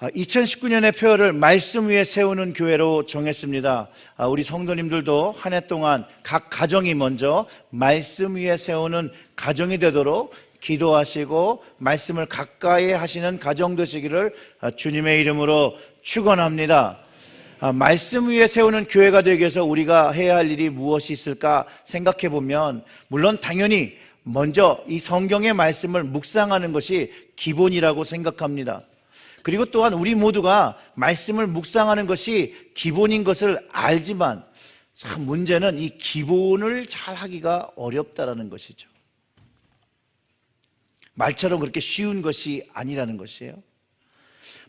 2019년의 표어를 말씀 위에 세우는 교회로 정했습니다. 우리 성도님들도 한 해 동안 각 가정이 먼저 말씀 위에 세우는 가정이 되도록 기도하시고 말씀을 가까이 하시는 가정 되시기를 주님의 이름으로 축원합니다. 말씀 위에 세우는 교회가 되기 위해서 우리가 해야 할 일이 무엇이 있을까 생각해 보면, 물론 당연히 먼저 이 성경의 말씀을 묵상하는 것이 기본이라고 생각합니다. 그리고 또한 우리 모두가 말씀을 묵상하는 것이 기본인 것을 알지만, 참 문제는 이 기본을 잘 하기가 어렵다라는 것이죠. 말처럼 그렇게 쉬운 것이 아니라는 것이에요.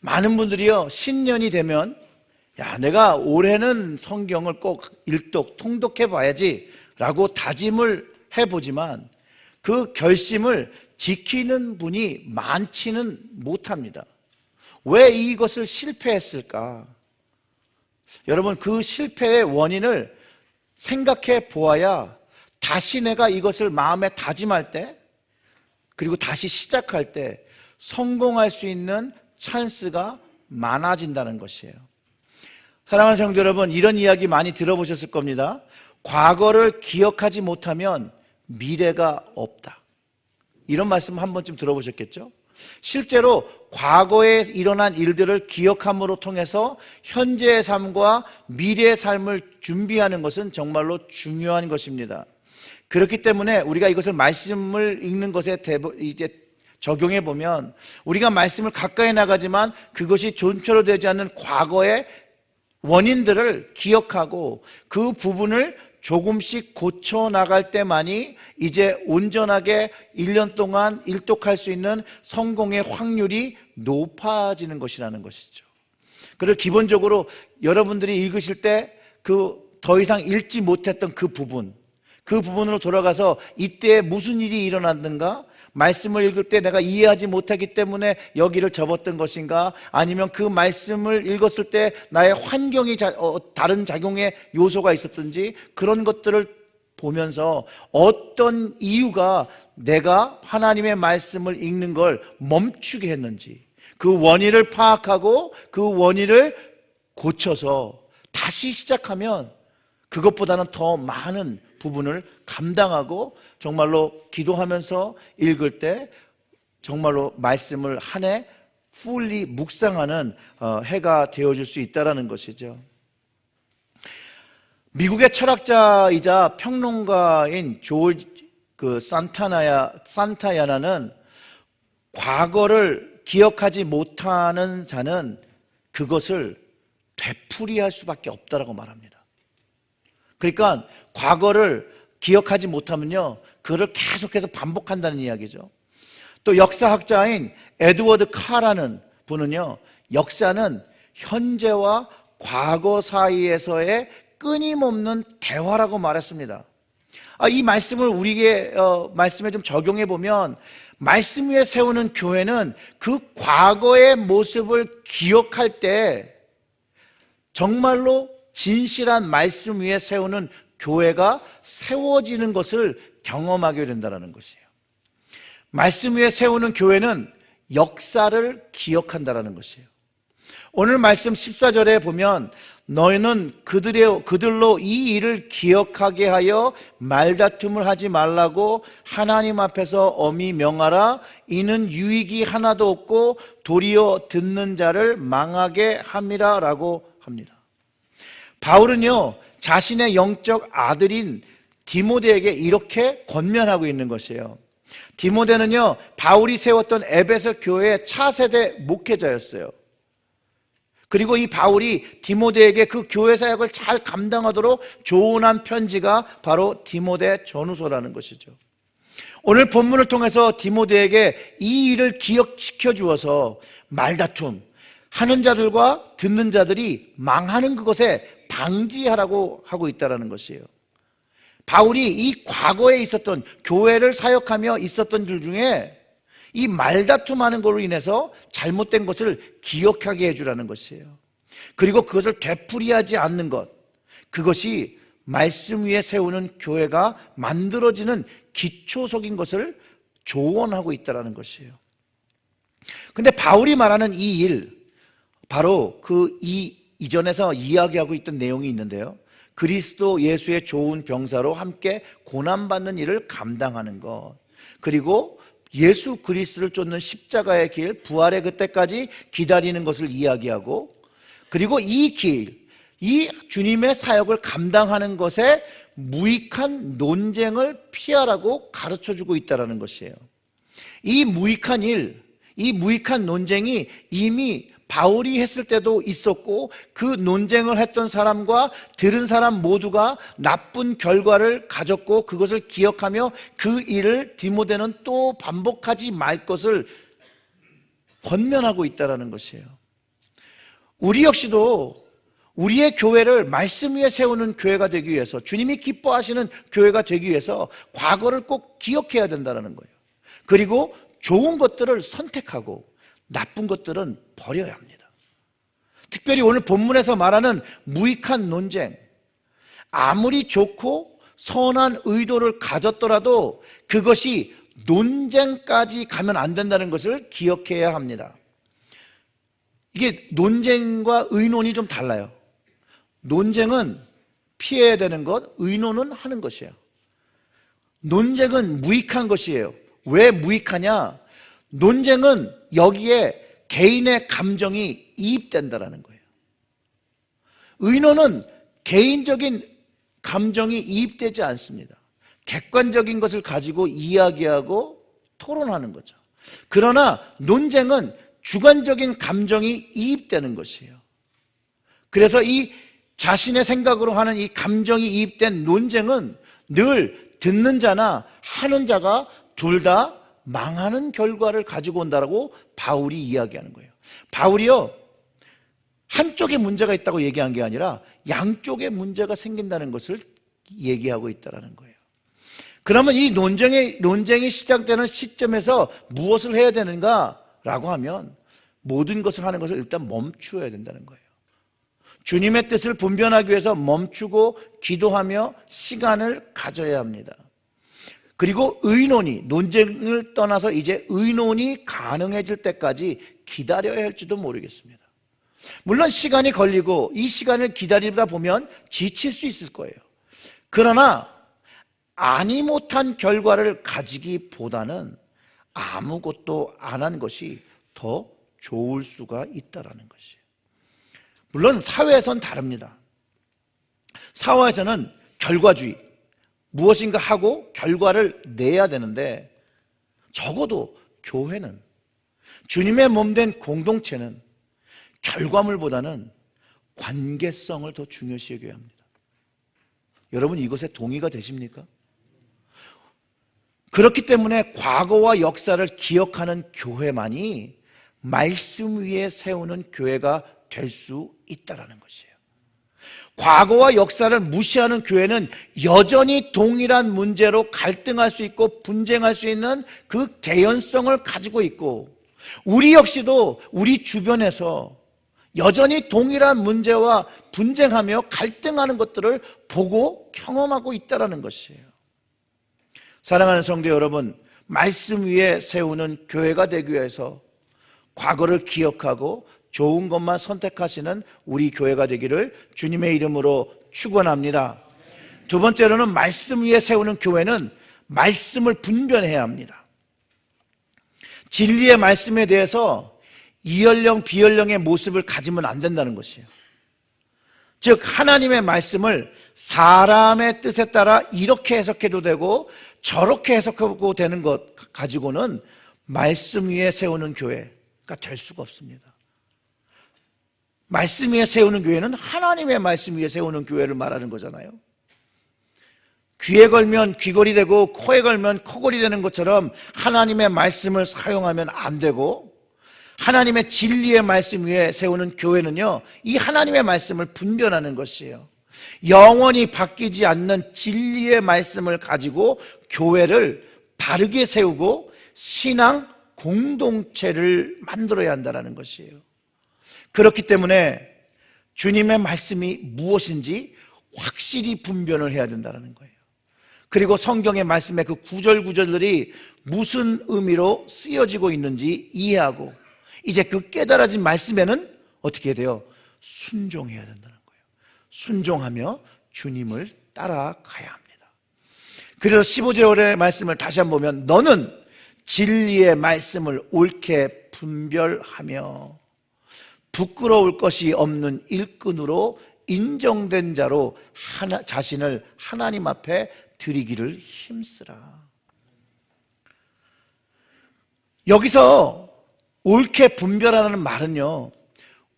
많은 분들이요, 신년이 되면 내가 올해는 성경을 꼭 일독 통독해 봐야지 라고 다짐을 해보지만 그 결심을 지키는 분이 많지는 못합니다. 왜 이것을 실패했을까? 여러분, 그 실패의 원인을 생각해 보아야 다시 내가 이것을 마음에 다짐할 때, 그리고 다시 시작할 때 성공할 수 있는 찬스가 많아진다는 것이에요. 사랑하는 성도 여러분, 이런 이야기 많이 들어보셨을 겁니다. 과거를 기억하지 못하면 미래가 없다. 이런 말씀 한 번쯤 들어보셨겠죠? 실제로 과거에 일어난 일들을 기억함으로 통해서 현재의 삶과 미래의 삶을 준비하는 것은 정말로 중요한 것입니다. 그렇기 때문에 우리가 이것을 말씀을 읽는 것에 이제 적용해 보면, 우리가 말씀을 가까이 나가지만 그것이 존처로 되지 않는 과거의 원인들을 기억하고 그 부분을 조금씩 고쳐 나갈 때만이 이제 온전하게 1년 동안 일독할 수 있는 성공의 확률이 높아지는 것이라는 것이죠. 그리고 기본적으로 여러분들이 읽으실 때 더 이상 읽지 못했던 그 부분으로 돌아가서 이때 무슨 일이 일어났는가? 말씀을 읽을 때 내가 이해하지 못하기 때문에 여기를 접었던 것인가? 아니면 그 말씀을 읽었을 때 나의 환경이 다른 작용의 요소가 있었든지, 그런 것들을 보면서 어떤 이유가 내가 하나님의 말씀을 읽는 걸 멈추게 했는지, 그 원인을 파악하고 그 원인을 고쳐서 다시 시작하면 그것보다는 더 많은 부분을 감당하고 정말로 기도하면서 읽을 때 정말로 말씀을 한 해 풀리 묵상하는 해가 되어줄 수 있다는 것이죠. 미국의 철학자이자 평론가인 조지 산타야나는 과거를 기억하지 못하는 자는 그것을 되풀이할 수밖에 없다라고 말합니다. 그러니까 과거를 기억하지 못하면요, 그걸 계속해서 반복한다는 이야기죠. 또 역사학자인 에드워드 카라는 분은요, 역사는 현재와 과거 사이에서의 끊임없는 대화라고 말했습니다. 이 말씀을 우리에게 말씀에 좀 적용해 보면, 말씀 위에 세우는 교회는 그 과거의 모습을 기억할 때 정말로 진실한 말씀 위에 세우는 교회가 세워지는 것을 경험하게 된다는 것이에요. 말씀 위에 세우는 교회는 역사를 기억한다는 것이에요. 오늘 말씀 14절에 보면, 너희는 그들로 이 일을 기억하게 하여 말다툼을 하지 말라고 하나님 앞에서 엄히 명하라. 이는 유익이 하나도 없고 도리어 듣는 자를 망하게 함이라 라고 합니다. 바울은요, 자신의 영적 아들인 디모데에게 이렇게 권면하고 있는 것이에요. 디모데는요, 바울이 세웠던 에베소 교회의 차세대 목회자였어요. 그리고 이 바울이 디모데에게 그 교회 사역을 잘 감당하도록 조언한 편지가 바로 디모데 전후서라는 것이죠. 오늘 본문을 통해서 디모데에게 이 일을 기억시켜 주어서 말다툼 하는 자들과 듣는 자들이 망하는 그것에 방지하라고 하고 있다는 것이에요. 바울이 이 과거에 있었던, 교회를 사역하며 있었던 일 중에 이 말다툼하는 것으로 인해서 잘못된 것을 기억하게 해주라는 것이에요. 그리고 그것을 되풀이하지 않는 것, 그것이 말씀 위에 세우는 교회가 만들어지는 기초적인 것을 조언하고 있다는 것이에요. 근데 바울이 말하는 이 일, 바로 그 이전에서 이야기하고 있던 내용이 있는데요. 그리스도 예수의 좋은 병사로 함께 고난받는 일을 감당하는 것, 그리고 예수 그리스도를 쫓는 십자가의 길, 부활의 그때까지 기다리는 것을 이야기하고, 그리고 이 길, 이 주님의 사역을 감당하는 것에 무익한 논쟁을 피하라고 가르쳐주고 있다는 것이에요. 이 무익한 일, 이 무익한 논쟁이 이미 바울이 했을 때도 있었고, 그 논쟁을 했던 사람과 들은 사람 모두가 나쁜 결과를 가졌고, 그것을 기억하며 그 일을 디모데는 또 반복하지 말 것을 권면하고 있다는 것이에요. 우리 역시도 우리의 교회를 말씀 위에 세우는 교회가 되기 위해서, 주님이 기뻐하시는 교회가 되기 위해서 과거를 꼭 기억해야 된다는 거예요. 그리고 좋은 것들을 선택하고 나쁜 것들은 버려야 합니다. 특별히 오늘 본문에서 말하는 무익한 논쟁, 아무리 좋고 선한 의도를 가졌더라도 그것이 논쟁까지 가면 안 된다는 것을 기억해야 합니다. 이게 논쟁과 의논이 좀 달라요. 논쟁은 피해야 되는 것, 의논은 하는 것이에요. 논쟁은 무익한 것이에요. 왜 무익하냐? 논쟁은 여기에 개인의 감정이 이입된다는 거예요. 의논은 개인적인 감정이 이입되지 않습니다. 객관적인 것을 가지고 이야기하고 토론하는 거죠. 그러나 논쟁은 주관적인 감정이 이입되는 것이에요. 그래서 이 자신의 생각으로 하는 이 감정이 이입된 논쟁은 늘 듣는 자나 하는 자가 둘 다 망하는 결과를 가지고 온다라고 바울이 이야기하는 거예요. 바울이요, 한쪽에 문제가 있다고 얘기한 게 아니라 양쪽에 문제가 생긴다는 것을 얘기하고 있다는 거예요. 그러면 이 논쟁이 시작되는 시점에서 무엇을 해야 되는가라고 하면 모든 것을 하는 것을 일단 멈추어야 된다는 거예요. 주님의 뜻을 분별하기 위해서 멈추고 기도하며 시간을 가져야 합니다. 그리고 의논이, 논쟁을 떠나서 이제 의논이 가능해질 때까지 기다려야 할지도 모르겠습니다. 물론 시간이 걸리고 이 시간을 기다리다 보면 지칠 수 있을 거예요. 그러나 아니 못한 결과를 가지기보다는 아무것도 안 한 것이 더 좋을 수가 있다는 것이에요. 물론 사회에선 다릅니다. 사회에서는 결과주의, 무엇인가 하고 결과를 내야 되는데, 적어도 교회는, 주님의 몸된 공동체는 결과물보다는 관계성을 더 중요시 여겨야 합니다. 여러분, 이것에 동의가 되십니까? 그렇기 때문에 과거와 역사를 기억하는 교회만이 말씀 위에 세우는 교회가 될 수 있다는 것이에요. 과거와 역사를 무시하는 교회는 여전히 동일한 문제로 갈등할 수 있고 분쟁할 수 있는 그 개연성을 가지고 있고, 우리 역시도 우리 주변에서 여전히 동일한 문제와 분쟁하며 갈등하는 것들을 보고 경험하고 있다는 것이에요. 사랑하는 성도 여러분, 말씀 위에 세우는 교회가 되기 위해서 과거를 기억하고 좋은 것만 선택하시는 우리 교회가 되기를 주님의 이름으로 축원합니다. 두 번째로는 말씀 위에 세우는 교회는 말씀을 분별해야 합니다. 진리의 말씀에 대해서 이연령 비연령의 모습을 가지면 안 된다는 것이에요. 즉 하나님의 말씀을 사람의 뜻에 따라 이렇게 해석해도 되고 저렇게 해석하고 되는 것 가지고는 말씀 위에 세우는 교회가 될 수가 없습니다. 말씀 위에 세우는 교회는 하나님의 말씀 위에 세우는 교회를 말하는 거잖아요. 귀에 걸면 귀걸이 되고 코에 걸면 코걸이 되는 것처럼 하나님의 말씀을 사용하면 안 되고, 하나님의 진리의 말씀 위에 세우는 교회는요, 이 하나님의 말씀을 분별하는 것이에요. 영원히 바뀌지 않는 진리의 말씀을 가지고 교회를 바르게 세우고 신앙 공동체를 만들어야 한다는 것이에요. 그렇기 때문에 주님의 말씀이 무엇인지 확실히 분별을 해야 된다는 거예요. 그리고 성경의 말씀의 그 구절구절들이 무슨 의미로 쓰여지고 있는지 이해하고, 이제 그 깨달아진 말씀에는 어떻게 해야 돼요? 순종해야 된다는 거예요. 순종하며 주님을 따라가야 합니다. 그래서 15절의 말씀을 다시 한번 보면 너는 진리의 말씀을 옳게 분별하며 부끄러울 것이 없는 일꾼으로 인정된 자로 자신을 하나님 앞에 드리기를 힘쓰라. 여기서 옳게 분별하라는 말은요,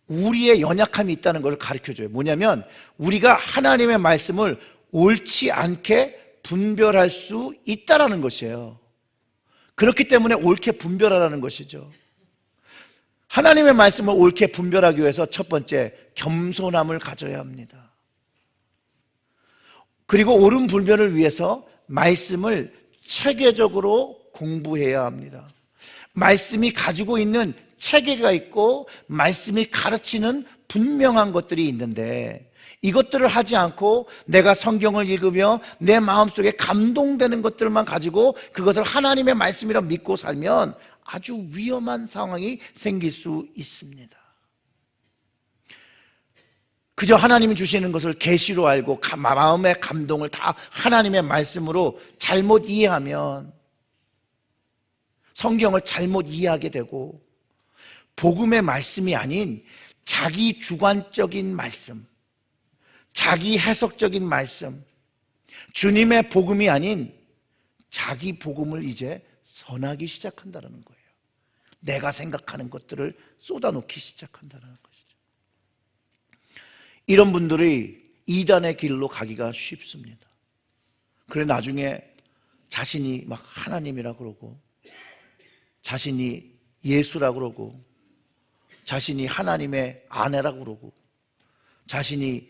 우리의 연약함이 있다는 것을 가르쳐줘요. 뭐냐면 우리가 하나님의 말씀을 옳지 않게 분별할 수 있다라는 것이에요. 그렇기 때문에 옳게 분별하라는 것이죠. 하나님의 말씀을 옳게 분별하기 위해서 첫 번째, 겸손함을 가져야 합니다. 그리고 옳은 분별을 위해서 말씀을 체계적으로 공부해야 합니다. 말씀이 가지고 있는 체계가 있고 말씀이 가르치는 분명한 것들이 있는데 이것들을 하지 않고 내가 성경을 읽으며 내 마음속에 감동되는 것들만 가지고 그것을 하나님의 말씀이라 믿고 살면 아주 위험한 상황이 생길 수 있습니다. 그저 하나님이 주시는 것을 계시로 알고 마음의 감동을 다 하나님의 말씀으로 잘못 이해하면 성경을 잘못 이해하게 되고 복음의 말씀이 아닌 자기 주관적인 말씀, 자기 해석적인 말씀, 주님의 복음이 아닌 자기 복음을 이제 선하기 시작한다는 거예요. 내가 생각하는 것들을 쏟아놓기 시작한다는 것이죠. 이런 분들이 이단의 길로 가기가 쉽습니다. 그래 나중에 자신이 막 하나님이라 그러고 자신이 예수라 그러고 자신이 하나님의 아내라 그러고 자신이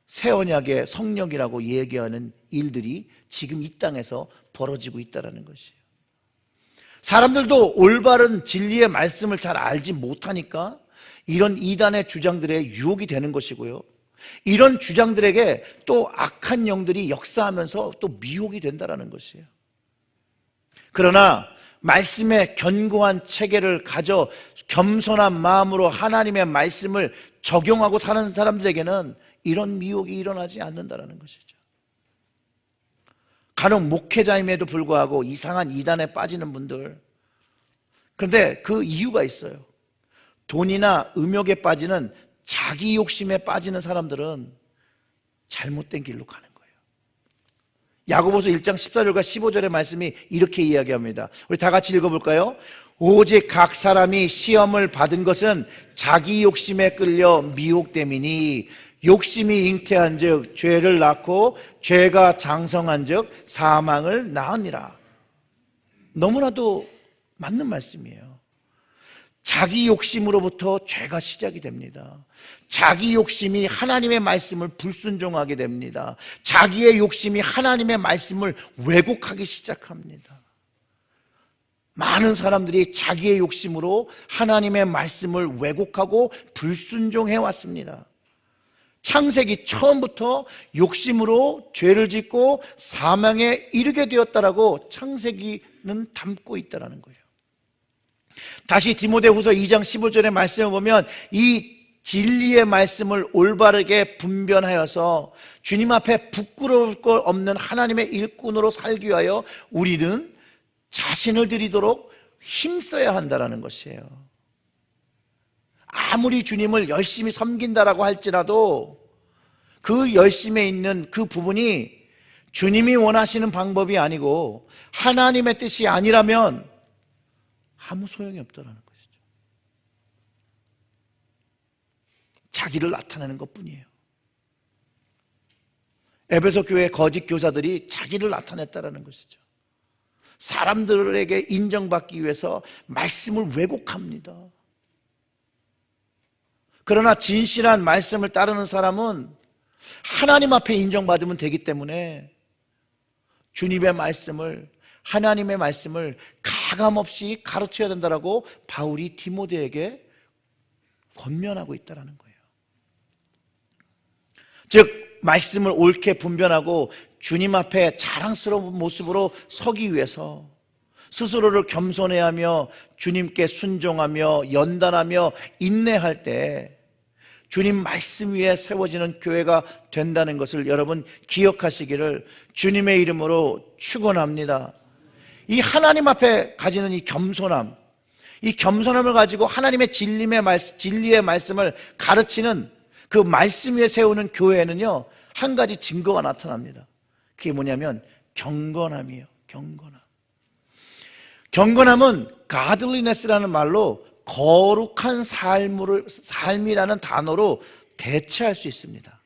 새 언약의 성령이라고 얘기하는 일들이 지금 이 땅에서 벌어지고 있다는 것이에요. 사람들도 올바른 진리의 말씀을 잘 알지 못하니까 이런 이단의 주장들에 유혹이 되는 것이고요, 이런 주장들에게 또 악한 영들이 역사하면서 또 미혹이 된다는 것이에요. 그러나 말씀의 견고한 체계를 가져 겸손한 마음으로 하나님의 말씀을 적용하고 사는 사람들에게는 이런 미혹이 일어나지 않는다는 것이죠. 간혹 목회자임에도 불구하고 이상한 이단에 빠지는 분들, 그런데 그 이유가 있어요. 돈이나 음욕에 빠지는 자기 욕심에 빠지는 사람들은 잘못된 길로 가는 거예요. 야고보서 1장 14절과 15절의 말씀이 이렇게 이야기합니다. 우리 다 같이 읽어볼까요? 오직 각 사람이 시험을 받은 것은 자기 욕심에 끌려 미혹됨이니 욕심이 잉태한 즉 죄를 낳고 죄가 장성한 즉 사망을 낳으니라. 너무나도 맞는 말씀이에요. 자기 욕심으로부터 죄가 시작이 됩니다. 자기 욕심이 하나님의 말씀을 불순종하게 됩니다. 자기의 욕심이 하나님의 말씀을 왜곡하기 시작합니다. 많은 사람들이 자기의 욕심으로 하나님의 말씀을 왜곡하고 불순종해 왔습니다. 창세기 처음부터 욕심으로 죄를 짓고 사망에 이르게 되었다라고 창세기는 담고 있다는 거예요. 다시 디모데후서 2장 15절의 말씀을 보면 이 진리의 말씀을 올바르게 분별하여서 주님 앞에 부끄러울 것 없는 하나님의 일꾼으로 살기 위하여 우리는 자신을 드리도록 힘써야 한다는 것이에요. 아무리 주님을 열심히 섬긴다라고 할지라도 그 열심에 있는 그 부분이 주님이 원하시는 방법이 아니고 하나님의 뜻이 아니라면 아무 소용이 없다는 것이죠. 자기를 나타내는 것뿐이에요. 에베소 교회 거짓 교사들이 자기를 나타냈다는 것이죠. 사람들에게 인정받기 위해서 말씀을 왜곡합니다. 그러나 진실한 말씀을 따르는 사람은 하나님 앞에 인정받으면 되기 때문에 주님의 말씀을, 하나님의 말씀을 가감없이 가르쳐야 된다라고 바울이 디모데에게 권면하고 있다는 거예요. 즉 말씀을 옳게 분별하고 주님 앞에 자랑스러운 모습으로 서기 위해서 스스로를 겸손해하며 주님께 순종하며 연단하며 인내할 때 주님 말씀 위에 세워지는 교회가 된다는 것을 여러분 기억하시기를 주님의 이름으로 축원합니다. 이 하나님 앞에 가지는 이 겸손함, 이 겸손함을 가지고 하나님의 진리의 말씀을 가르치는 그 말씀 위에 세우는 교회에는요, 한 가지 증거가 나타납니다. 그게 뭐냐면 경건함이에요. 경건함은 godliness라는 말로 거룩한 삶이라는 단어로 대체할 수 있습니다.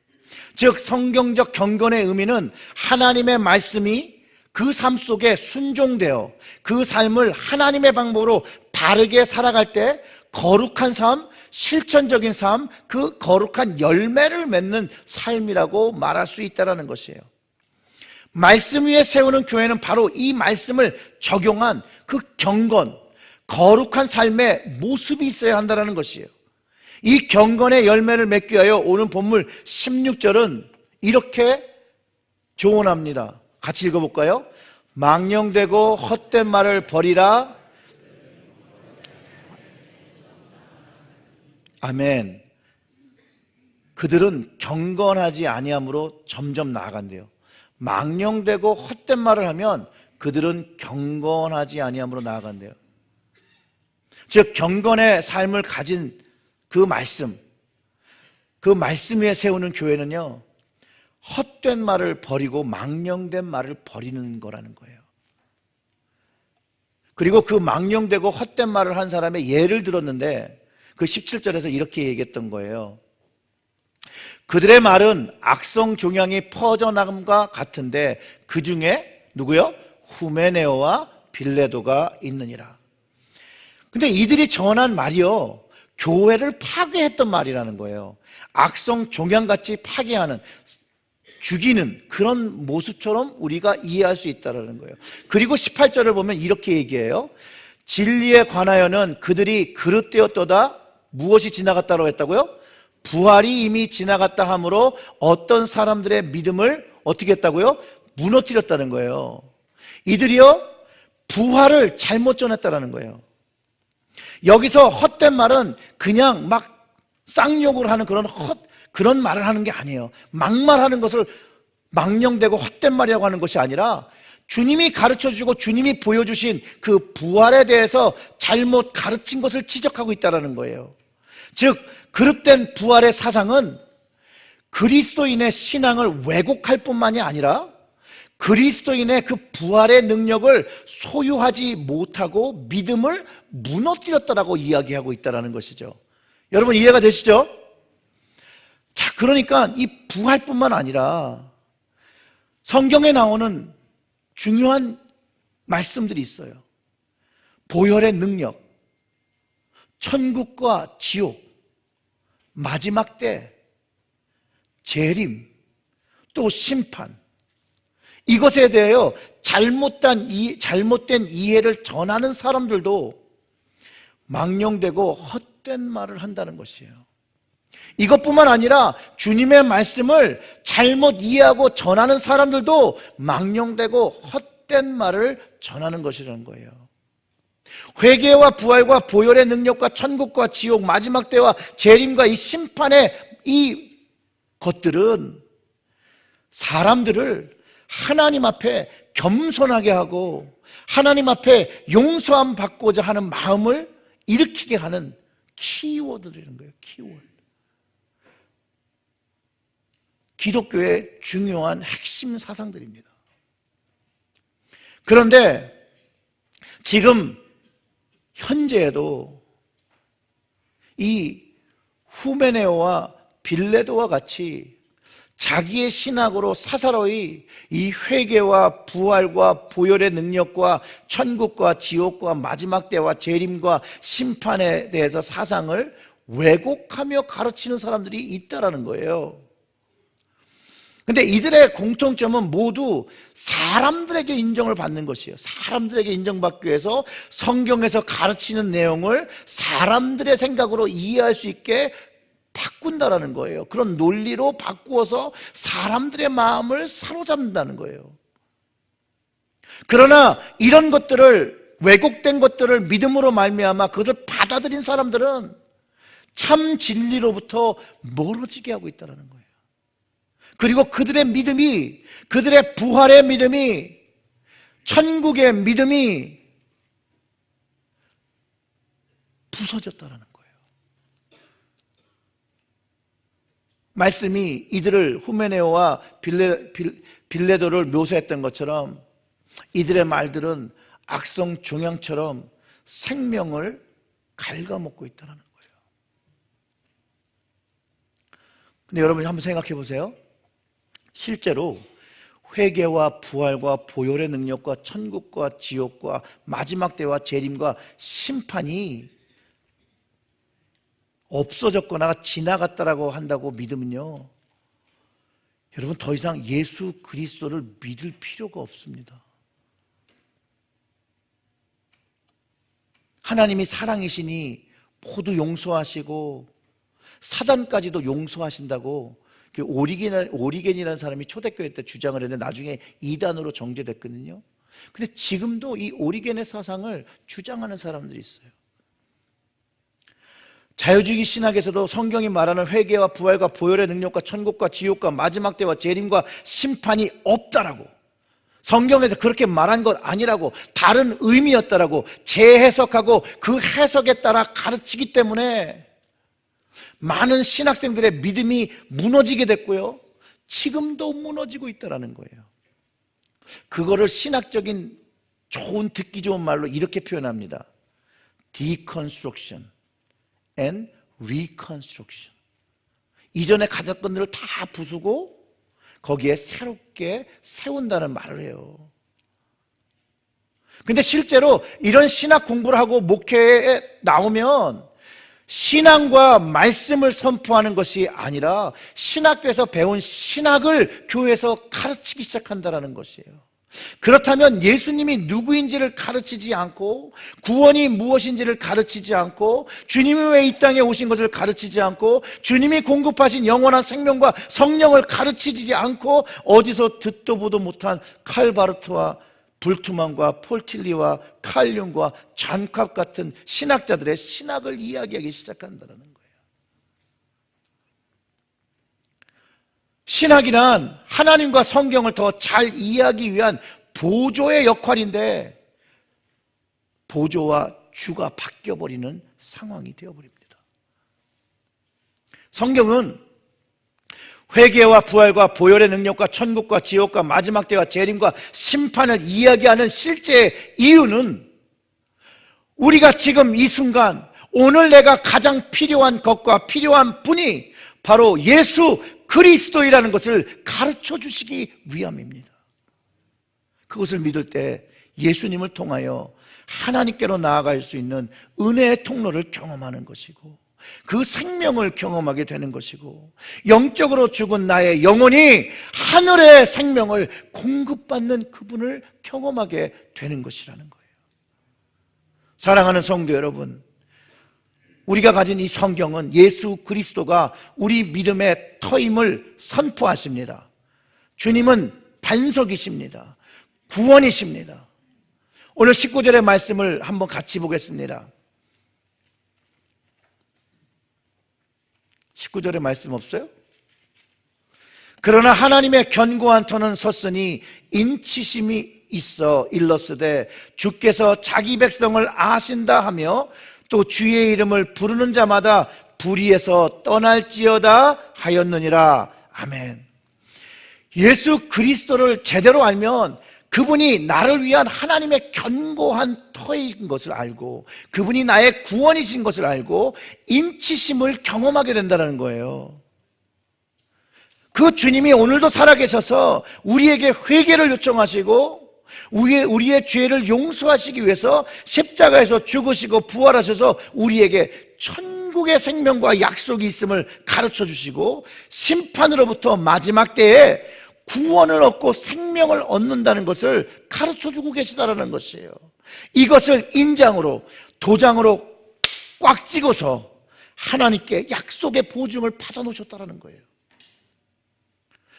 즉 성경적 경건의 의미는 하나님의 말씀이 그 삶 속에 순종되어 그 삶을 하나님의 방법으로 바르게 살아갈 때 거룩한 삶, 실천적인 삶, 그 거룩한 열매를 맺는 삶이라고 말할 수 있다는 것이에요. 말씀 위에 세우는 교회는 바로 이 말씀을 적용한 그 경건, 거룩한 삶의 모습이 있어야 한다는 것이에요. 이 경건의 열매를 맺기 위하여 오늘 본문 16절은 이렇게 조언합니다. 같이 읽어볼까요? 망령되고 헛된 말을 버리라. 아멘. 그들은 경건하지 아니함으로 점점 나아간대요. 망령되고 헛된 말을 하면 그들은 경건하지 아니함으로 나아간대요. 즉 경건의 삶을 가진 그 말씀 위에 세우는 교회는요, 헛된 말을 버리고 망령된 말을 버리는 거라는 거예요. 그리고 그 망령되고 헛된 말을 한 사람의 예를 들었는데 그 17절에서 이렇게 얘기했던 거예요. 그들의 말은 악성 종양이 퍼져나감과 같은데 그 중에 누구요? 후메네오와 빌레도가 있느니라. 근데 이들이 전한 말이요, 교회를 파괴했던 말이라는 거예요. 악성 종양같이 파괴하는, 죽이는 그런 모습처럼 우리가 이해할 수 있다는 거예요. 그리고 18절을 보면 이렇게 얘기해요. 진리에 관하여는 그들이 그릇되었도다. 무엇이 지나갔다고 했다고요? 부활이 이미 지나갔다 하므로 어떤 사람들의 믿음을 어떻게 했다고요? 무너뜨렸다는 거예요. 이들이요, 부활을 잘못 전했다는 거예요. 여기서 헛된 말은 그냥 막 쌍욕을 하는 그런 말을 하는 게 아니에요. 막말하는 것을 망령되고 헛된 말이라고 하는 것이 아니라 주님이 가르쳐주고 주님이 보여주신 그 부활에 대해서 잘못 가르친 것을 지적하고 있다는 거예요. 즉 그릇된 부활의 사상은 그리스도인의 신앙을 왜곡할 뿐만이 아니라 그리스도인의 그 부활의 능력을 소유하지 못하고 믿음을 무너뜨렸다라고 이야기하고 있다는 것이죠. 여러분 이해가 되시죠? 자, 그러니까 이 부활뿐만 아니라 성경에 나오는 중요한 말씀들이 있어요. 보혈의 능력, 천국과 지옥, 마지막 때, 재림, 또 심판, 이것에 대하여 잘못된 이해를 전하는 사람들도 망령되고 헛된 말을 한다는 것이에요. 이것뿐만 아니라 주님의 말씀을 잘못 이해하고 전하는 사람들도 망령되고 헛된 말을 전하는 것이라는 거예요. 회개와 부활과 보혈의 능력과 천국과 지옥, 마지막 때와 재림과 이 심판의 이 것들은 사람들을 하나님 앞에 겸손하게 하고 하나님 앞에 용서함 받고자 하는 마음을 일으키게 하는 키워드들인 거예요. 키워드. 기독교의 중요한 핵심 사상들입니다. 그런데 지금 현재에도 이 후메네오와 빌레도와 같이 자기의 신학으로 사사로이 이 회개와 부활과 보혈의 능력과 천국과 지옥과 마지막 때와 재림과 심판에 대해서 사상을 왜곡하며 가르치는 사람들이 있다라는 거예요. 근데 이들의 공통점은 모두 사람들에게 인정을 받는 것이에요. 사람들에게 인정받기 위해서 성경에서 가르치는 내용을 사람들의 생각으로 이해할 수 있게 바꾼다라는 거예요. 그런 논리로 바꾸어서 사람들의 마음을 사로잡는다는 거예요. 그러나 이런 것들을 왜곡된 것들을 믿음으로 말미암아 그것을 받아들인 사람들은 참 진리로부터 멀어지게 하고 있다는 거예요. 그리고 그들의 믿음이, 그들의 부활의 믿음이, 천국의 믿음이 부서졌다는 거예요. 말씀이 이들을 후메네오와 빌레도를 묘사했던 것처럼 이들의 말들은 악성 종양처럼 생명을 갉아먹고 있다는 거예요. 근데 여러분이 한번 생각해 보세요. 실제로 회개와 부활과 보혈의 능력과 천국과 지옥과 마지막 때와 재림과 심판이 없어졌거나 지나갔다라고 한다고 믿으면요, 여러분 더 이상 예수 그리스도를 믿을 필요가 없습니다. 하나님이 사랑이시니 모두 용서하시고 사단까지도 용서하신다고 오리겐이라는 사람이 초대교회 때 주장을 했는데 나중에 이단으로 정죄됐거든요. 근데 지금도 이 오리겐의 사상을 주장하는 사람들이 있어요. 자유주의 신학에서도 성경이 말하는 회개와 부활과 보혈의 능력과 천국과 지옥과 마지막 때와 재림과 심판이 없다라고, 성경에서 그렇게 말한 것 아니라고, 다른 의미였다라고 재해석하고 그 해석에 따라 가르치기 때문에 많은 신학생들의 믿음이 무너지게 됐고요, 지금도 무너지고 있다는 거예요. 그거를 신학적인 듣기 좋은 말로 이렇게 표현합니다. Deconstruction and Reconstruction. 이전에 가졌던 것들을 다 부수고 거기에 새롭게 세운다는 말을 해요. 근데 실제로 이런 신학 공부를 하고 목회에 나오면 신앙과 말씀을 선포하는 것이 아니라 신학교에서 배운 신학을 교회에서 가르치기 시작한다는 것이에요. 그렇다면 예수님이 누구인지를 가르치지 않고, 구원이 무엇인지를 가르치지 않고, 주님이 왜 이 땅에 오신 것을 가르치지 않고, 주님이 공급하신 영원한 생명과 성령을 가르치지 않고, 어디서 듣도 보도 못한 칼바르트와 불투만과 폴틸리와 칼륨과 잔캅 같은 신학자들의 신학을 이야기하기 시작한다는 거예요. 신학이란 하나님과 성경을 더 잘 이해하기 위한 보조의 역할인데, 보조와 주가 바뀌어버리는 상황이 되어버립니다. 성경은 회개와 부활과 보혈의 능력과 천국과 지옥과 마지막 때와 재림과 심판을 이야기하는 실제 이유는, 우리가 지금 이 순간 오늘 내가 가장 필요한 것과 필요한 분이 바로 예수 그리스도이라는 것을 가르쳐 주시기 위함입니다. 그것을 믿을 때 예수님을 통하여 하나님께로 나아갈 수 있는 은혜의 통로를 경험하는 것이고, 그 생명을 경험하게 되는 것이고, 영적으로 죽은 나의 영혼이 하늘의 생명을 공급받는 그분을 경험하게 되는 것이라는 거예요. 사랑하는 성도 여러분, 우리가 가진 이 성경은 예수 그리스도가 우리 믿음의 터임을 선포하십니다. 주님은 반석이십니다. 구원이십니다. 오늘 19절의 말씀을 한번 같이 보겠습니다. 19절의 말씀 없어요? 그러나 하나님의 견고한 터는 섰으니 인치심이 있어 일렀으되 주께서 자기 백성을 아신다 하며 또 주의 이름을 부르는 자마다 불의에서 떠날지어다 하였느니라. 아멘. 예수 그리스도를 제대로 알면 그분이 나를 위한 하나님의 견고한 터인 것을 알고, 그분이 나의 구원이신 것을 알고 인치심을 경험하게 된다는 거예요. 그 주님이 오늘도 살아계셔서 우리에게 회개를 요청하시고 우리의 죄를 용서하시기 위해서 십자가에서 죽으시고 부활하셔서 우리에게 천국의 생명과 약속이 있음을 가르쳐 주시고, 심판으로부터 마지막 때에 구원을 얻고 생명을 얻는다는 것을 가르쳐 주고 계시다는 것이에요. 이것을 인장으로, 도장으로 꽉 찍어서 하나님께 약속의 보증을 받아 놓으셨다는 거예요.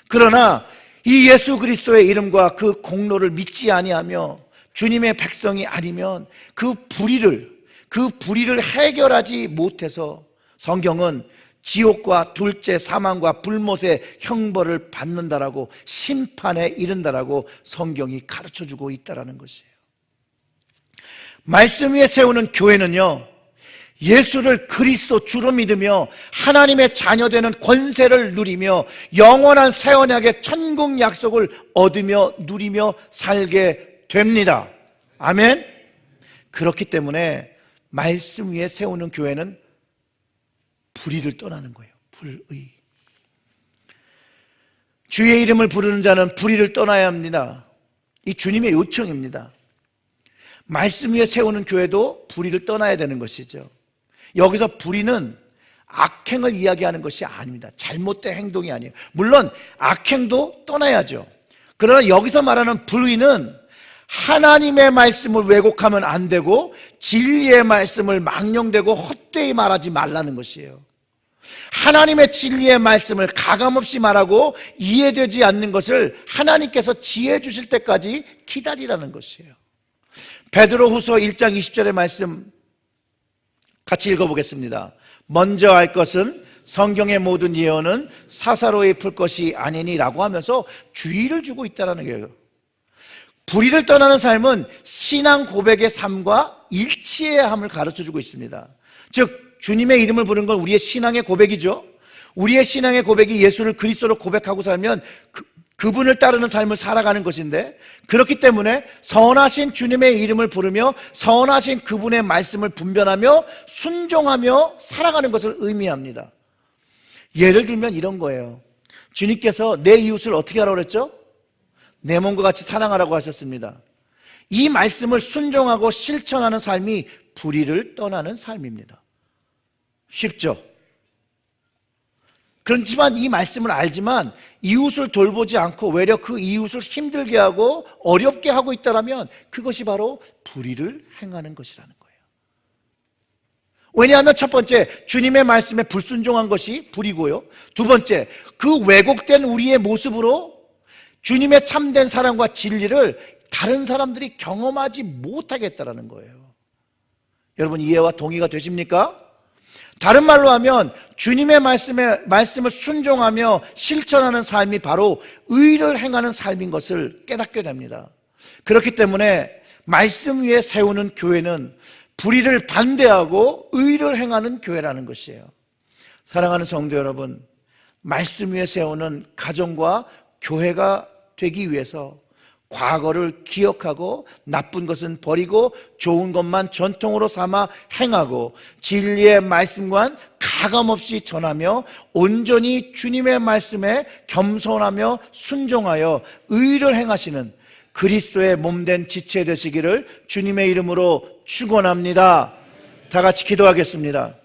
그러나 이 예수 그리스도의 이름과 그 공로를 믿지 아니하며 주님의 백성이 아니면 그 불의를 해결하지 못해서 성경은 지옥과 둘째 사망과 불못의 형벌을 받는다라고, 심판에 이른다라고 성경이 가르쳐주고 있다라는 것이에요. 말씀 위에 세우는 교회는요, 예수를 그리스도 주로 믿으며 하나님의 자녀되는 권세를 누리며 영원한 새 언약의 천국 약속을 얻으며 누리며 살게 됩니다. 아멘. 그렇기 때문에 말씀 위에 세우는 교회는 불의를 떠나는 거예요. 불의. 주의 이름을 부르는 자는 불의를 떠나야 합니다. 이 주님의 요청입니다. 말씀 위에 세우는 교회도 불의를 떠나야 되는 것이죠. 여기서 불의는 악행을 이야기하는 것이 아닙니다. 잘못된 행동이 아니에요. 물론 악행도 떠나야죠. 그러나 여기서 말하는 불의는 하나님의 말씀을 왜곡하면 안 되고 진리의 말씀을 망령되고 헛되이 말하지 말라는 것이에요. 하나님의 진리의 말씀을 가감없이 말하고 이해되지 않는 것을 하나님께서 지혜 주실 때까지 기다리라는 것이에요. 베드로후서 1장 20절의 말씀 같이 읽어보겠습니다. 먼저 알 것은 성경의 모든 예언은 사사로이 풀 것이 아니니라고 하면서 주의를 주고 있다는 거예요. 불의를 떠나는 삶은 신앙 고백의 삶과 일치해야 함을 가르쳐주고 있습니다. 즉 주님의 이름을 부르는 건 우리의 신앙의 고백이죠. 우리의 신앙의 고백이 예수를 그리스도로 고백하고 살면 그분을 따르는 삶을 살아가는 것인데, 그렇기 때문에 선하신 주님의 이름을 부르며 선하신 그분의 말씀을 분별하며 순종하며 살아가는 것을 의미합니다. 예를 들면 이런 거예요. 주님께서 내 이웃을 어떻게 하라고 그랬죠? 내 몸과 같이 사랑하라고 하셨습니다. 이 말씀을 순종하고 실천하는 삶이 불의를 떠나는 삶입니다. 쉽죠? 그렇지만 이 말씀을 알지만 이웃을 돌보지 않고 외려 그 이웃을 힘들게 하고 어렵게 하고 있다면 그것이 바로 불의를 행하는 것이라는 거예요. 왜냐하면 첫 번째, 주님의 말씀에 불순종한 것이 불이고요. 두 번째, 그 왜곡된 우리의 모습으로 주님의 참된 사랑과 진리를 다른 사람들이 경험하지 못하겠다라는 거예요. 여러분 이해와 동의가 되십니까? 다른 말로 하면 주님의 말씀을 순종하며 실천하는 삶이 바로 의를 행하는 삶인 것을 깨닫게 됩니다. 그렇기 때문에 말씀 위에 세우는 교회는 불의를 반대하고 의를 행하는 교회라는 것이에요. 사랑하는 성도 여러분, 말씀 위에 세우는 가정과 교회가 되기 위해서 과거를 기억하고 나쁜 것은 버리고 좋은 것만 전통으로 삼아 행하고 진리의 말씀과 가감없이 전하며 온전히 주님의 말씀에 겸손하며 순종하여 의를 행하시는 그리스도의 몸된 지체 되시기를 주님의 이름으로 축원합니다. 다 같이 기도하겠습니다.